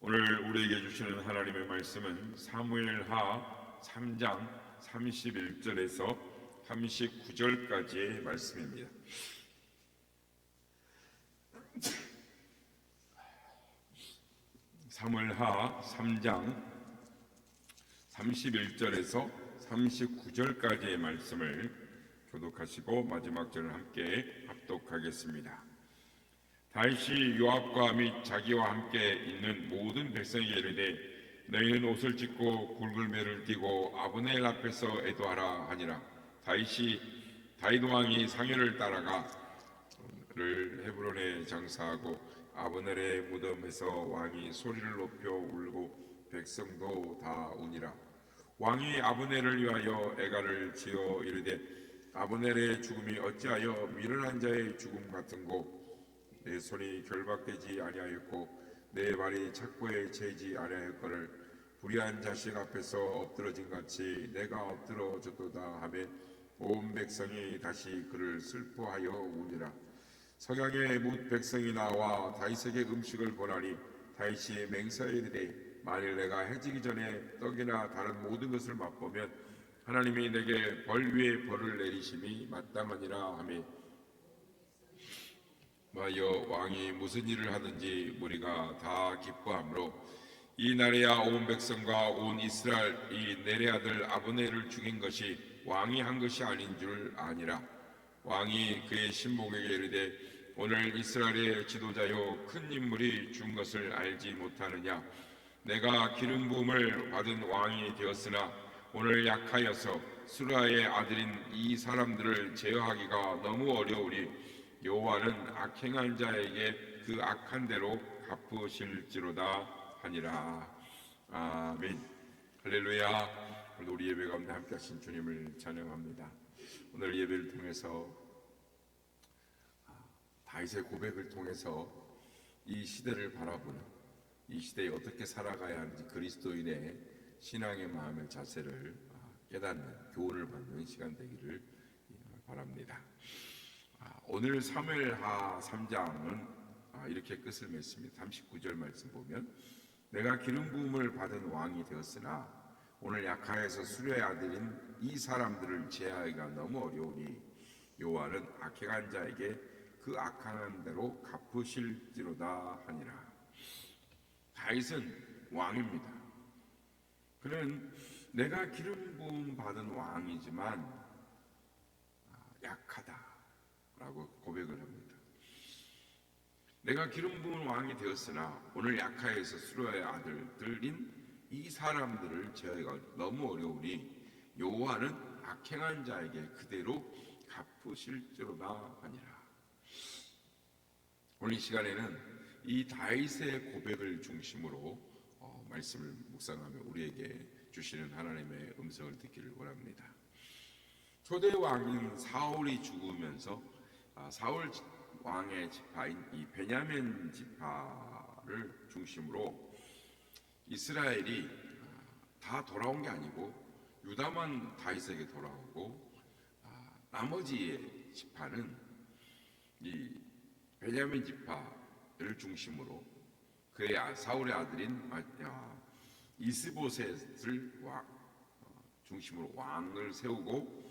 오늘 우리에게 주시는 하나님의 말씀은 사무엘하 3장 31절에서 39절까지의 말씀입니다. 사무엘하 3장 31절에서 39절까지의 말씀을 교독하시고 마지막 절을 함께 합독하겠습니다. 다윗이 요압과 및 자기와 함께 있는 모든 백성에게 이르되 너희는 옷을 찢고 굵은 매를 띠고 아브넬 앞에서 애도하라 하니라. 다윗 왕이 사면을 따라가 를 헤브론에 장사하고 아브넬의 무덤에서 왕이 소리를 높여 울고 백성도 다 우니라. 왕이 아브넬을 위하여 애가를 지어 이르되 아브넬의 죽음이 어찌하여 미련한 자의 죽음 같은고 내 손이 결박되지 아니하였고 내 발이 착고에 채이지 아니하였거늘 불의한 자식 앞에서 엎드러진 같이 내가 엎드러졌도다 하매 온 백성이 다시 그를 슬퍼하여 우니라. 석양의 뭇 백성이 나와 다윗에게 음식을 권하니 다윗이 맹세하여 이르되 만일 내가 해지기 전에 떡이나 다른 모든 것을 맛보면 하나님이 내게 벌 위에 벌을 내리심이 마땅하니라 하매 마여 왕이 무슨 일을 하든지 무리가 다 기뻐하므로 이 날에야 온 백성과 온 이스라엘이 내레 아들 아브넬을 죽인 것이 왕이 한 것이 아닌 줄 아니라. 왕이 그의 신복에게 이르되 오늘 이스라엘의 지도자요 큰 인물이 죽은 것을 알지 못하느냐. 내가 기름 부음을 받은 왕이 되었으나 오늘 약하여서 수라의 아들인 이 사람들을 제어하기가 너무 어려우니 여호와는 악행한 자에게 그 악한 대로 갚으실지로다 하니라. 아멘. 할렐루야. 오늘 우리 예배 가운데 함께 하신 주님을 찬양합니다. 오늘 예배를 통해서 다윗의 고백을 통해서 이 시대를 바라보는, 이 시대에 어떻게 살아가야 하는지 그리스도인의 신앙의 마음의 자세를 깨닫는, 교훈을 받는 시간 되기를 바랍니다. 오늘 사무엘하 3장은 이렇게 끝을 맺습니다. 39절 말씀 보면 내가 기름 부음을 받은 왕이 되었으나 오늘 약하여서 수레의 아들인 이 사람들을 제하기가 너무 어려우니 여호와는 악행한 자에게 그 악한 대로 갚으실지로다 하니라. 다윗은 왕입니다. 그는 내가 기름 부음 받은 왕이지만 약하다 라고 고백을 합니다. 내가 기름 부은 왕이 되었으나 오늘 약하여서 수르의 아들들인 이 사람들을 제어하기가 너무 어려우니 여호와는 악행한 자에게 그대로 갚으실지로다 하니라. 오늘 이 시간에는 이 다윗의 고백을 중심으로 말씀을 묵상하며 우리에게 주시는 하나님의 음성을 듣기를 원합니다. 초대 왕인 사울이 죽으면서 사울 왕의 지파인 이 베냐민 지파를 중심으로 이스라엘이 다 돌아온 게 아니고 유다만 다윗에게 돌아오고 나머지 지파는 이 베냐민 지파를 중심으로 그의 사울의 아들인 이스보셋을 중심으로 왕을 세우고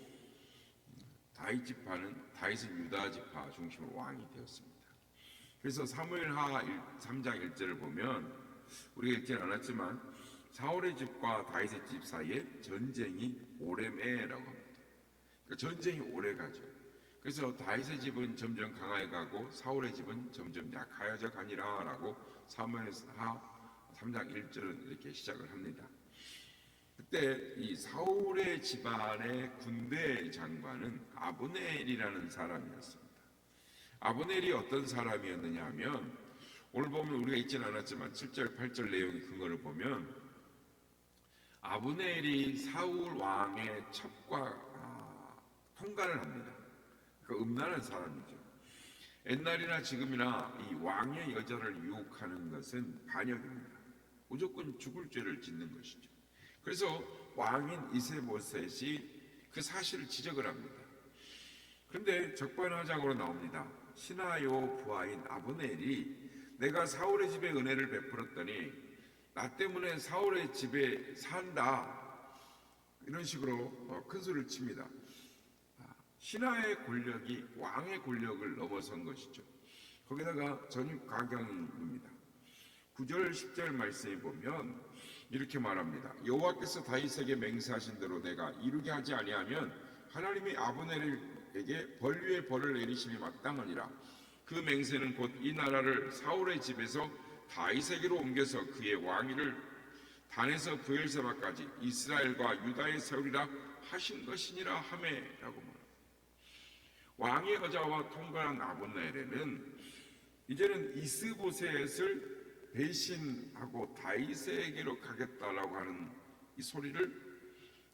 다윗 지파는 다윗은 유다 지파 중심으로 왕이 되었습니다. 그래서 사무엘하 3장 1절을 보면 우리가 읽지는 않았지만 사울의 집과 다윗의 집 사이에 전쟁이 오래매라고 합니다. 그러니까 전쟁이 오래 가죠. 그래서 다윗의 집은 점점 강하게 가고 사울의 집은 점점 약하여져 가니라라고 사무엘하 3장 1절은 이렇게 시작을 합니다. 그때 이 사울의 집안의 군대 장관은 아브넬이라는 사람이었습니다. 아브넬이 어떤 사람이었느냐 하면 오늘 보면 우리가 읽지는 않았지만 7절 8절 내용의 근거를 보면 아브넬이 사울 왕의 첩과 통관을 합니다. 그 음란한 사람이죠. 옛날이나 지금이나 이 왕의 여자를 유혹하는 것은 반역입니다. 무조건 죽을 죄를 짓는 것이죠. 그래서 왕인 이스보셋이 그 사실을 지적을 합니다. 그런데 적반하장으로 나옵니다. 신하요 부하인 아브넬이 내가 사울의 집에 은혜를 베풀었더니 나 때문에 사울의 집에 산다, 이런 식으로 큰 소리를 칩니다. 신하의 권력이 왕의 권력을 넘어선 것이죠. 거기다가 전입가경입니다. 9절 10절 말씀에 보면 이렇게 말합니다. 여호와께서 다윗에게 맹세하신 대로 내가 이루게 하지 아니하면 하나님이 아브넬에게 벌 위에 벌을 내리심이 마땅하니라. 그 맹세는 곧 이 나라를 사울의 집에서 다윗에게로 옮겨서 그의 왕위를 단에서 브엘세바까지 이스라엘과 유다에 세우리라 하신 것이니라 하매라고 말합니다. 왕의 여자와 통과한 아브넬에는 이제는 이스보셋을 배신하고 다윗에게로 가겠다라고 하는 이 소리를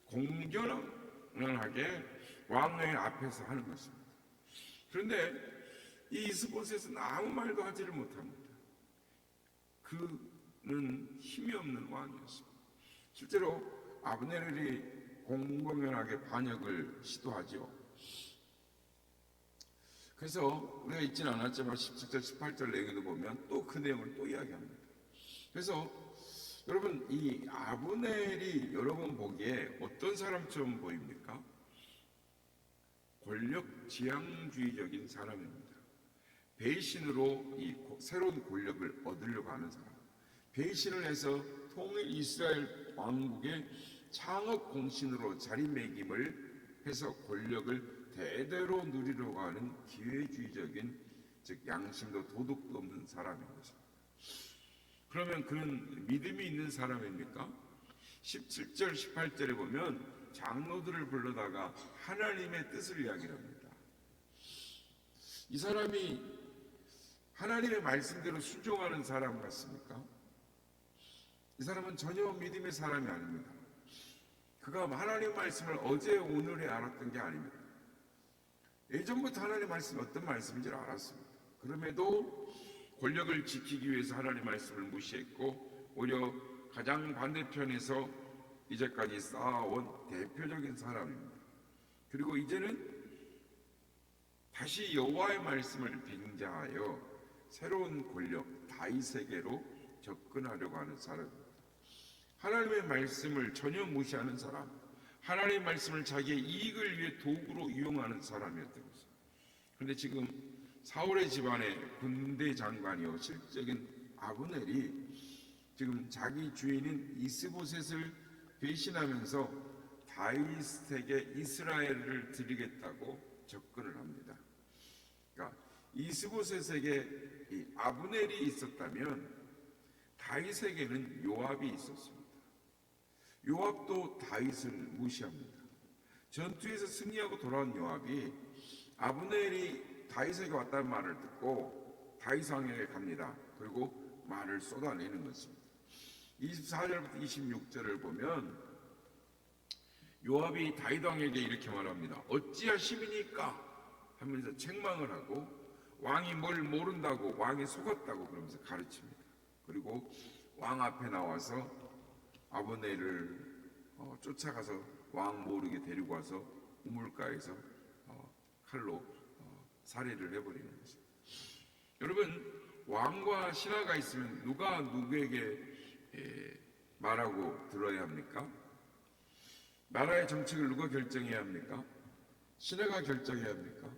공견하게 왕의 앞에서 하는 것입니다. 그런데 이 이스보셋은 아무 말도 하지를 못합니다. 그는 힘이 없는 왕이었습니다. 실제로 아브넬이 공공연하게 반역을 시도하죠. 그래서 우리가 읽지는 않았지만 17절 18절 내용에도 보면 또 그 내용을 또 이야기합니다. 그래서 여러분, 이 아브넬이 여러분 보기에 어떤 사람처럼 보입니까? 권력 지향주의적인 사람입니다. 배신으로 이 새로운 권력을 얻으려고 하는 사람, 배신을 해서 통일 이스라엘 왕국의 창업 공신으로 자리매김을 해서 권력을 대대로 누리려고 하는 기회주의적인, 즉 양심도 도덕도 없는 사람인 것입니다. 그러면 그는 믿음이 있는 사람입니까? 17절 18절에 보면 장로들을 불러다가 하나님의 뜻을 이야기합니다. 이 사람이 하나님의 말씀대로 순종하는 사람 같습니까? 이 사람은 전혀 믿음의 사람이 아닙니다. 그가 하나님의 말씀을 어제 오늘에 알았던 게 아닙니다. 예전부터 하나님의 말씀이 어떤 말씀인지를 알았습니다. 그럼에도 권력을 지키기 위해서 하나님의 말씀을 무시했고 오히려 가장 반대편에서 이제까지 쌓아온 대표적인 사람입니다. 그리고 이제는 다시 여호와의 말씀을 빙자하여 새로운 권력 다윗에게로 접근하려고 하는 사람입니다. 하나님의 말씀을 전혀 무시하는 사람, 하나님의 말씀을 자기의 이익을 위해 도구로 이용하는 사람이었던 것입니다. 그런데 지금 사울의 집안의 군대 장관이요 실적인 아브넬이 지금 자기 주인인 이스보셋을 배신하면서 다윗에게 이스라엘을 드리겠다고 접근을 합니다. 그러니까 이스보셋에게 이 아브넬이 있었다면 다윗에게는 요압이 있었습니다. 요압도 다윗을 무시합니다. 전투에서 승리하고 돌아온 요압이 아브넬이 다윗에게 왔다는 말을 듣고 다윗 왕에게 갑니다. 그리고 말을 쏟아내는 것입니다. 24절부터 26절을 보면 요압이 다윗 왕에게 이렇게 말합니다. 어찌하심이니까 하면서 책망을 하고 왕이 뭘 모른다고, 왕이 속았다고 그러면서 가르칩니다. 그리고 왕 앞에 나와서 아브넬을 쫓아가서 왕 모르게 데리고 와서 우물가에서 칼로 살해를 해버리는 것입니다. 여러분, 왕과 신하가 있으면 누가 누구에게 말하고 들어야 합니까? 나라의 정책을 누가 결정해야 합니까? 신하가 결정해야 합니까?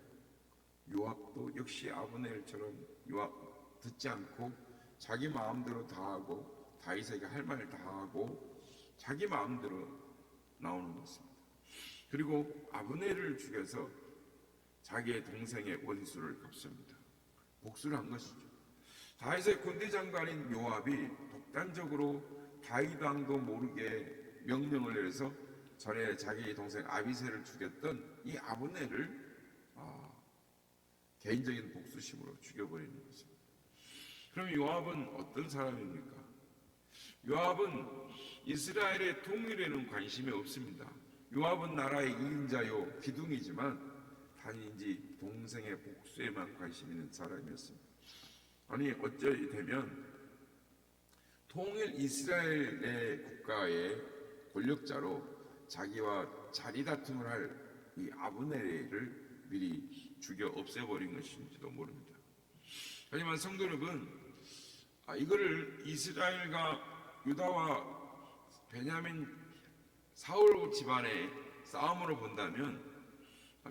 요압도 역시 아브넬처럼 요압 듣지 않고 자기 마음대로 다 하고 다윗에게 할 말 다 하고 자기 마음대로 나오는 것입니다. 그리고 아브넬을 죽여서 자기의 동생의 원수를 갚습니다. 복수를 한 것이죠. 다윗의 군대 장관인 요압이 독단적으로 다윗 왕도 모르게 명령을 내려서 전에 자기 동생 아비새를 죽였던 이 아브넬을 개인적인 복수심으로 죽여버리는 것입니다. 그럼 요압은 어떤 사람입니까? 요압은 이스라엘의 통일에는 관심이 없습니다. 요압은 나라의 2인자요 기둥이지만 단지 동생의 복수에만 관심 있는 사람이었습니다. 아니 어찌 되면 통일 이스라엘의 국가의 권력자로 자기와 자리 다툼을 할 이 아브넬을 미리 죽여 없애버린 것인지도 모릅니다. 하지만 성도 여러분, 이거를 이스라엘과 유다와 베냐민 사울 집안의 싸움으로 본다면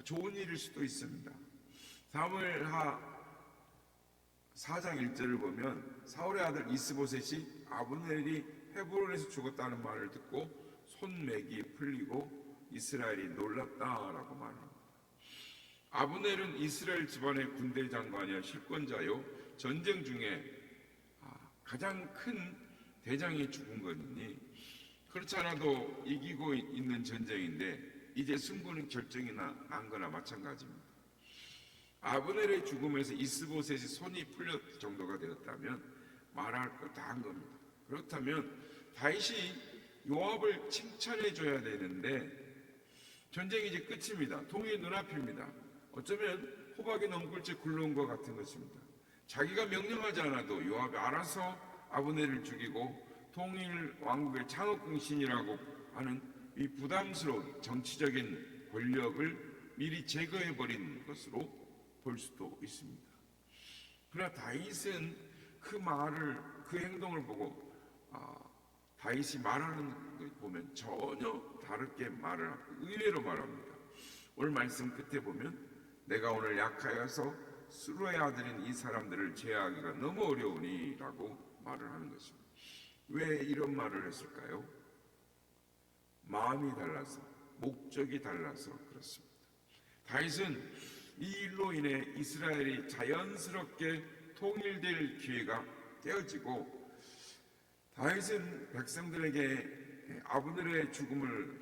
좋은 일일 수도 있습니다. 사무엘하 4장 1절을 보면 사울의 아들 이스보셋이 아브넬이 헤브론에서 죽었다는 말을 듣고 손맥이 풀리고 이스라엘이 놀랐다라고 말합니다. 아브넬은 이스라엘 집안의 군대 장관이요 실권자요 전쟁 중에 가장 큰 대장이 죽은 것이니 그렇지 않아도 이기고 있는 전쟁인데 이제 승부는 결정이 난 거나 마찬가지입니다. 아브넬의 죽음에서 이스보셋이 손이 풀렸 정도가 되었다면 말할 거 다 한 겁니다. 그렇다면 다윗이 요압을 칭찬해 줘야 되는데 전쟁이 이제 끝입니다. 통일이 눈앞입니다. 어쩌면 호박이 넘굴지 굴러온 것 같은 것입니다. 자기가 명령하지 않아도 요압이 알아서 아브넬을 죽이고 통일 왕국의 창업공신이라고 하는 이 부담스러운 정치적인 권력을 미리 제거해버린 것으로 볼 수도 있습니다. 그러나 다윗은 그 행동을 보고 다윗이 말하는 걸 보면 전혀 다르게 의외로 말합니다. 오늘 말씀 끝에 보면 내가 오늘 약하여서 수루의 아들인 이 사람들을 제어하기가 너무 어려우니 라고 말을 하는 것입니다. 왜 이런 말을 했을까요? 마음이 달라서, 목적이 달라서 그렇습니다. 다윗은 이 일로 인해 이스라엘이 자연스럽게 통일될 기회가 깨어지고 다윗은 백성들에게 아브넬의 죽음을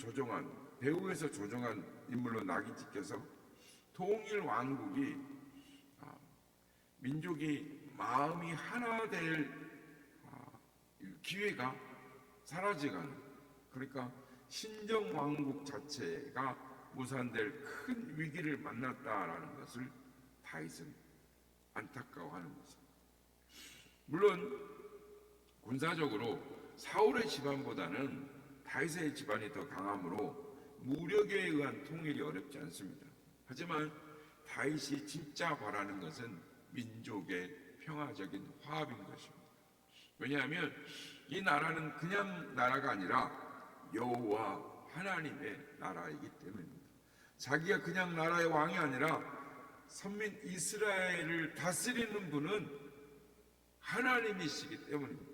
배후에서 조종한 인물로 낙이 찍혀서 통일 왕국이 민족이 마음이 하나 될 기회가 사라져가는, 그러니까 신정 왕국 자체가 무산될 큰 위기를 만났다라는 것을 다윗은 안타까워하는 것입니다. 물론 군사적으로 사울의 집안보다는 다윗의 집안이 더 강하므로 무력에 의한 통일이 어렵지 않습니다. 하지만 다윗이 진짜 바라는 것은 민족의 평화적인 화합인 것입니다. 왜냐하면 이 나라는 그냥 나라가 아니라 여호와 하나님의 나라이기 때문입니다. 자기가 그냥 나라의 왕이 아니라 선민 이스라엘을 다스리는 분은 하나님이시기 때문입니다.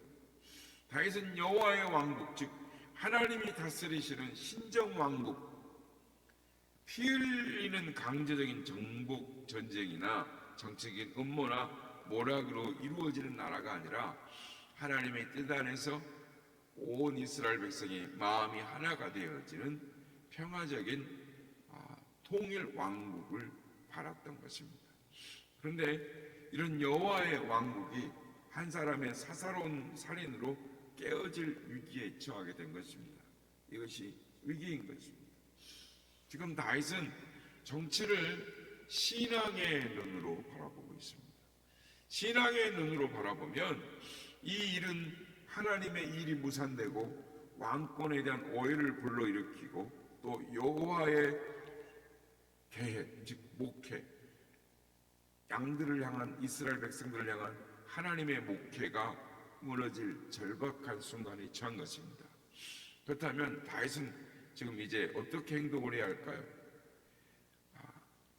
다윗은 여호와의 왕국, 즉 하나님이 다스리시는 신정 왕국, 피 흘리는 강제적인 정복 전쟁이나 정치적인 음모나 모략으로 이루어지는 나라가 아니라 하나님의 뜻 안에서 온 이스라엘 백성이 마음이 하나가 되어지는 평화적인 통일 왕국을 바랐던 것입니다. 그런데 이런 여호와의 왕국이 한 사람의 사사로운 살인으로 깨어질 위기에 처하게 된 것입니다. 이것이 위기인 것입니다. 지금 다윗은 정치를 신앙의 눈으로 바라보고 있습니다. 신앙의 눈으로 바라보면 이 일은 하나님의 일이 무산되고 왕권에 대한 오해를 불러일으키고 또 여호와의 계획, 즉 목회, 양들을 향한 이스라엘 백성들을 향한 하나님의 목회가 무너질 절박한 순간에 처한 것입니다. 그렇다면 다윗은 지금 이제 어떻게 행동을 해야 할까요?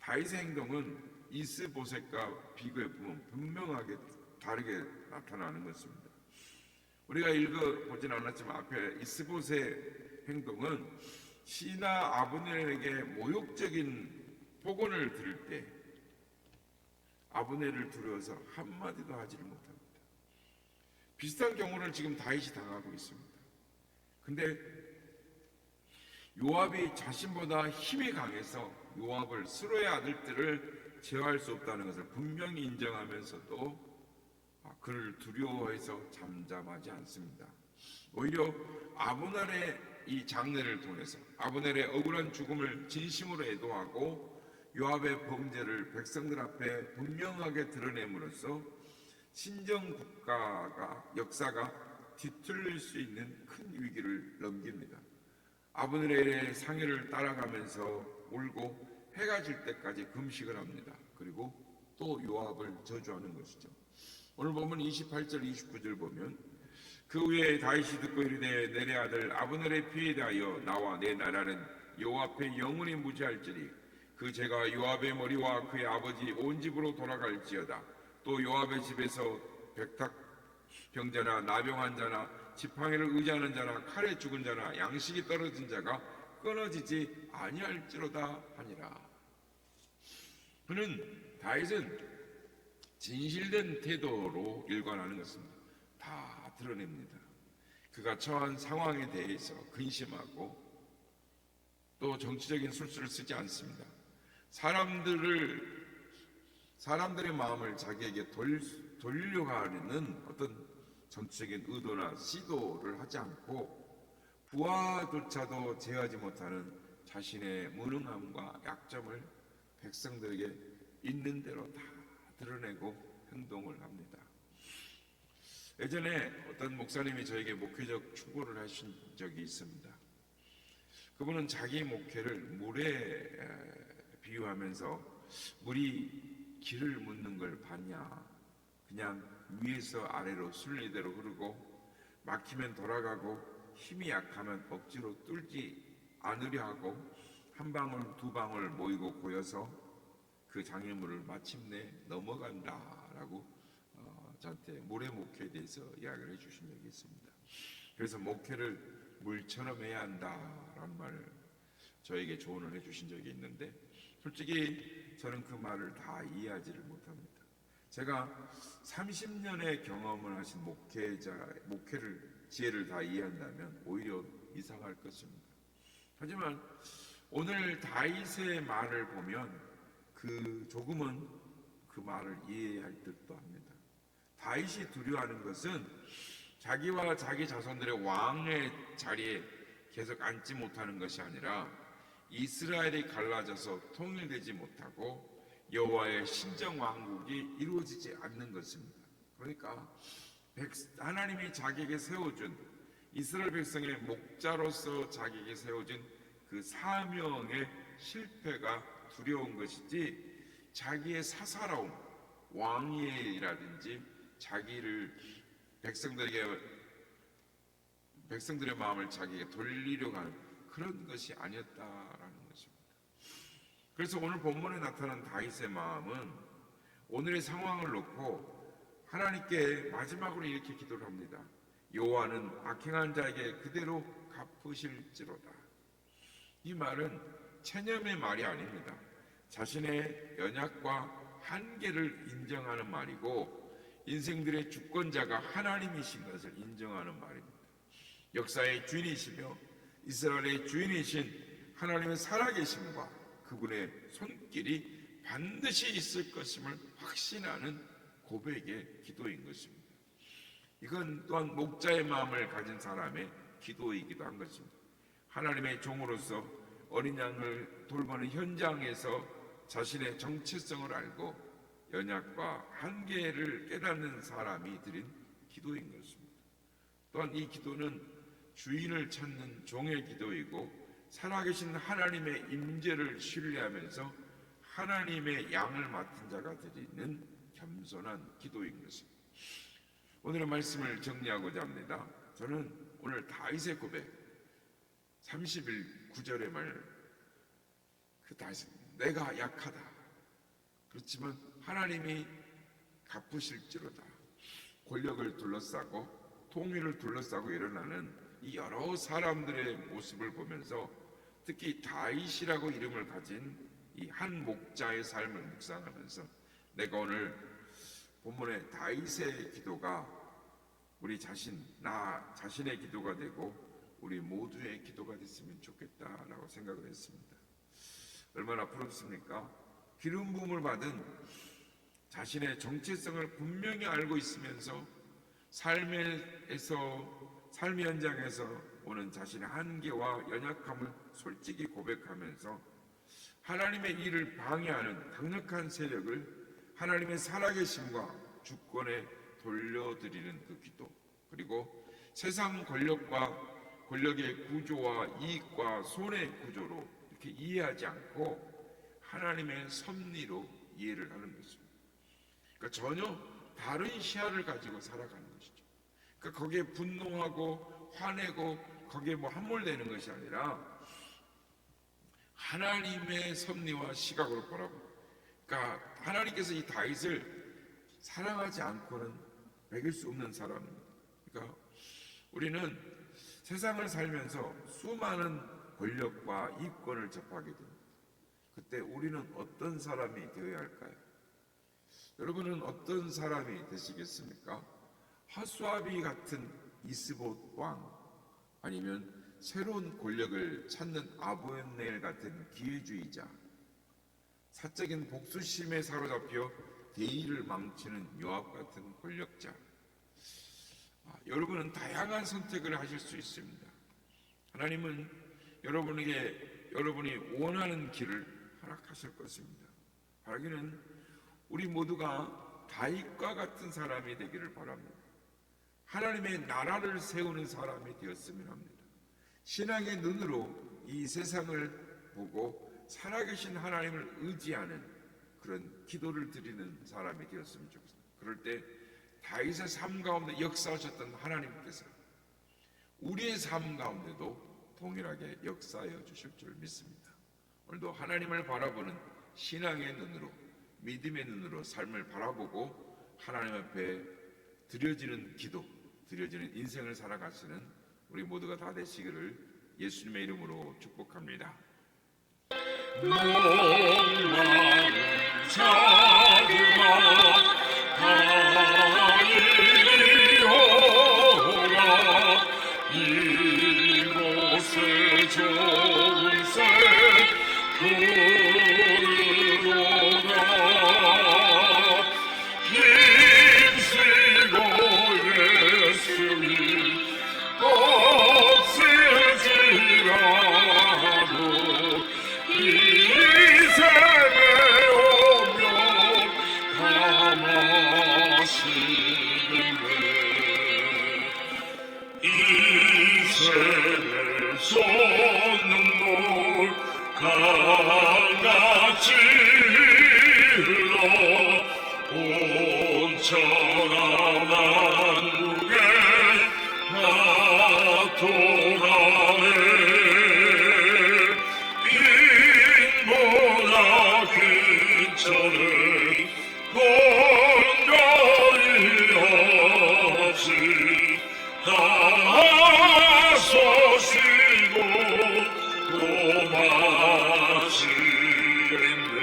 다윗의 행동은 이스보셋과 비교해 보면 분명하게 다르게 나타나는 것입니다. 우리가 읽어보진 않았지만 앞에 이스보셋의 행동은 시나 아브넬에게 모욕적인 폭언을 들을 때 아브넬을 두려워서 한마디도 하지를 못합니다. 비슷한 경우를 지금 다윗이 당하고 있습니다. 근데 요압이 자신보다 힘이 강해서 요압을 스루의 아들들을 제어할 수 없다는 것을 분명히 인정하면서도 그를 두려워해서 잠잠하지 않습니다. 오히려 아브넬의 이 장례를 통해서 아브넬의 억울한 죽음을 진심으로 애도하고 요압의 범죄를 백성들 앞에 분명하게 드러냄으로써 신정 국가가 역사가 뒤틀릴 수 있는 큰 위기를 넘깁니다. 아브넬의 상해를 따라가면서 울고 해가 질 때까지 금식을 합니다. 그리고 또 요압을 저주하는 것이죠. 오늘 보면 28절 29절 보면 그 후에 다윗이 듣고 이르되 내내 아들 아브넬의 피에 대하여 나와 내 나라는 여호와 앞에 영원히 무지할지니 그 죄가 요압의 머리와 그의 아버지 온 집으로 돌아갈지어다. 또 요압의 집에서 백탁 병자나 나병한 자나 지팡이를 의지하는 자나 칼에 죽은 자나 양식이 떨어진 자가 끊어지지 아니할지로다 하니라. 그는 다윗은 진실된 태도로 일관하는 것입니다. 다 드러냅니다. 그가 처한 상황에 대해서 근심하고 또 정치적인 술수를 쓰지 않습니다. 사람들의 마음을 자기에게 돌리려고 하는 어떤 정치적인 의도나 시도를 하지 않고 부하조차도 제어하지 못하는 자신의 무능함과 약점을 백성들에게 있는 대로 다 드러내고 행동을 합니다. 예전에 어떤 목사님이 저에게 목회적 충고를 하신 적이 있습니다. 그분은 자기 목회를 물에 비유하면서 물이 길을 묻는 걸 봤냐, 그냥 위에서 아래로 순리대로 흐르고 막히면 돌아가고 힘이 약하면 억지로 뚫지 않으려 하고 한 방울 두 방울 모이고 고여서 그 장애물을 마침내 넘어간다라고 저한테 물의 목회에 대해서 이야기를 해주신 적이 있습니다. 그래서 목회를 물처럼 해야 한다라는 말을 저에게 조언을 해주신 적이 있는데 솔직히 저는 그 말을 다 이해하지를 못합니다. 제가 30년의 경험을 하신 목회를 지혜를 다 이해한다면 오히려 이상할 것입니다. 하지만 오늘 다윗의 말을 보면 조금은 그 말을 이해할 듯도 합니다. 다윗이 두려워하는 것은 자기와 자기 자손들의 왕의 자리에 계속 앉지 못하는 것이 아니라 이스라엘이 갈라져서 통일되지 못하고 여호와의 신정 왕국이 이루어지지 않는 것입니다. 그러니까 하나님이 자기에게 세워준 이스라엘 백성의 목자로서 자기에게 세워준 그 사명의 실패가 두려운 것이지 자기의 사사로움, 왕위라든지 자기를 백성들의 마음을 자기에게 돌리려고 하는 그런 것이 아니었다라는 것입니다. 그래서 오늘 본문에 나타난 다윗의 마음은 오늘의 상황을 놓고 하나님께 마지막으로 이렇게 기도를 합니다. 여호와는 악행한 자에게 그대로 갚으실지로다. 이 말은 체념의 말이 아닙니다. 자신의 연약과 한계를 인정하는 말이고 인생들의 주권자가 하나님이신 것을 인정하는 말입니다. 역사의 주인이시며 이스라엘의 주인이신 하나님의 살아계심과 그분의 손길이 반드시 있을 것임을 확신하는 고백의 기도인 것입니다. 이건 또한 목자의 마음을 가진 사람의 기도이기도 한 것입니다. 하나님의 종으로서 어린 양을 돌보는 현장에서 자신의 정체성을 알고 연약과 한계를 깨닫는 사람이 드린 기도인 것입니다. 또한 이 기도는 주인을 찾는 종의 기도이고 살아계신 하나님의 임재를 신뢰하면서 하나님의 양을 맡은 자가 드리는 겸손한 기도인 것입니다. 오늘의 말씀을 정리하고자 합니다. 저는 오늘 다윗의 고백 31구절의 말, 다윗은 내가 약하다. 그렇지만 하나님이 갚으실지로다. 권력을 둘러싸고 통일을 둘러싸고 일어나는 이 여러 사람들의 모습을 보면서 특히 다윗이라고 이름을 가진 이 한 목자의 삶을 묵상하면서 내가 오늘 본문의 다윗의 기도가 나 자신의 기도가 되고 우리 모두의 기도가 됐으면 좋겠다라고 생각을 했습니다. 얼마나 부럽습니까? 기름 부음을 받은 자신의 정체성을 분명히 알고 있으면서 삶의 현장에서 오는 자신의 한계와 연약함을 솔직히 고백하면서 하나님의 일을 방해하는 강력한 세력을 하나님의 살아계심과 주권에 돌려드리는 그 기도, 그리고 세상 권력의 구조와 이익과 손해 구조로 이렇게 이해하지 않고 하나님의 섭리로 이해를 하는 것입니다. 그러니까 전혀 다른 시야를 가지고 살아가는 것이죠. 그러니까 거기에 분노하고 화내고 거기에 뭐 함몰되는 것이 아니라 하나님의 섭리와 시각으로 바라보고, 그러니까 하나님께서 이 다윗을 사랑하지 않고는 먹일 수 없는 사람입니다. 그러니까 우리는 세상을 살면서 수많은 권력과 이권을 접하게 됩니다. 그때 우리는 어떤 사람이 되어야 할까요? 여러분은 어떤 사람이 되시겠습니까? 하수아비 같은 이스봇 왕, 아니면 새로운 권력을 찾는 아브넬 같은 기회주의자, 사적인 복수심에 사로잡혀 대의를 망치는 요압 같은 권력자. 여러분은 다양한 선택을 하실 수 있습니다. 하나님은 여러분에게 여러분이 원하는 길을 허락하실 것입니다. 바라기는 우리 모두가 다윗과 같은 사람이 되기를 바랍니다. 하나님의 나라를 세우는 사람이 되었으면 합니다. 신앙의 눈으로 이 세상을 보고 살아계신 하나님을 의지하는 그런 기도를 드리는 사람이 되었으면 좋겠습니다. 그럴 때 다윗의 삶 가운데 역사하셨던 하나님께서 우리의 삶 가운데도 동일하게 역사하여 주실 줄 믿습니다. 오늘도 하나님을 바라보는 신앙의 눈으로, 믿음의 눈으로 삶을 바라보고 하나님 앞에 드려지는 기도, 드려지는 인생을 살아가시는 우리 모두가 다 되시기를 예수님의 이름으로 축복합니다. 이곳에 좋은 새 부르노라. 힘쓰고 예수님 없을지라도 이 생에 오면 다 마시는데 이 생에 쏟는 물 강같이 흘러 온천한 만국에 다 돌아내. 빈보다 근처는 건강이 없이 다소시고 또 마시겠네.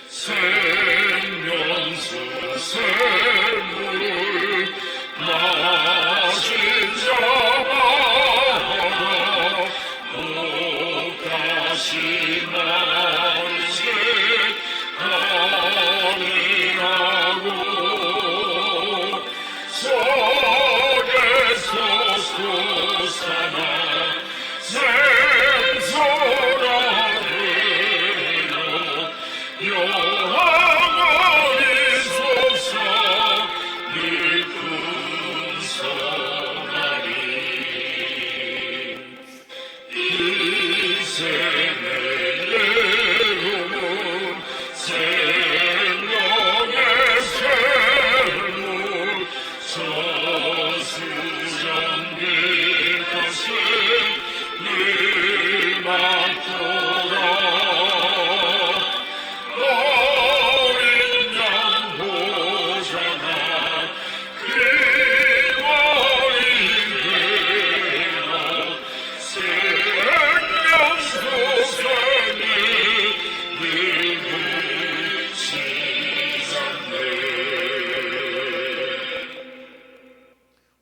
생명수 샘물 마신 자마다 다시 만세 가능하고 속에서 솟아나 샘솟아내려 영원히 솟아 일꾼 소나리. 이 생의 예로는 생명의 샘물 서수정길 것을 늘 맡도록 어린 양 보잖아 그리워인대로 생명수생을 늘고 시작네.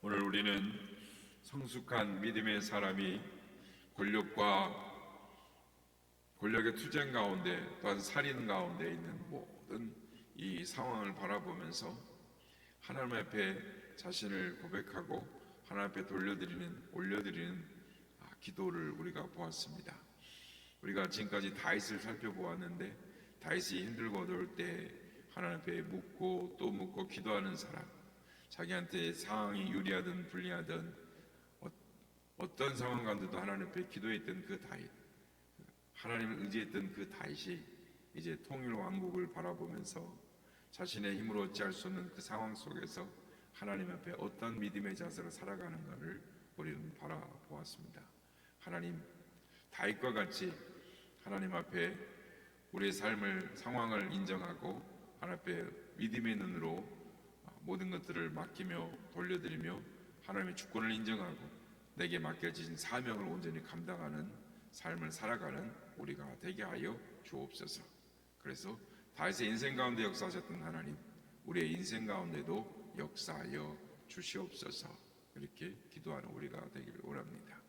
오늘 우리는 성숙한 믿음의 사람이 권력의 투쟁 가운데, 또한 살인 가운데 있는 모든 이 상황을 바라보면서 하나님 앞에 자신을 고백하고 하나님 앞에 올려드리는 기도를 우리가 보았습니다. 우리가 지금까지 다윗을 살펴보았는데, 다윗이 힘들고 어려울 때 하나님 앞에 묻고 또 묻고 기도하는 사람, 자기한테 상황이 유리하든 불리하든 어떤 상황 가운데도 하나님 앞에 기도했던 그 다윗, 하나님을 의지했던 그 다윗이 이제 통일 왕국을 바라보면서 자신의 힘으로 어찌할 수 없는 그 상황 속에서 하나님 앞에 어떤 믿음의 자세로 살아가는가를 우리는 바라보았습니다. 하나님, 다윗과 같이 하나님 앞에 우리의 삶을 상황을 인정하고 하나님 앞에 믿음의 눈으로 모든 것들을 맡기며 돌려드리며 하나님의 주권을 인정하고 내게 맡겨진 사명을 온전히 감당하는 삶을 살아가는 우리가 되게 하여 주옵소서. 그래서 다윗의 인생 가운데 역사하셨던 하나님, 우리의 인생 가운데도 역사하여 주시옵소서. 이렇게 기도하는 우리가 되기를 원합니다.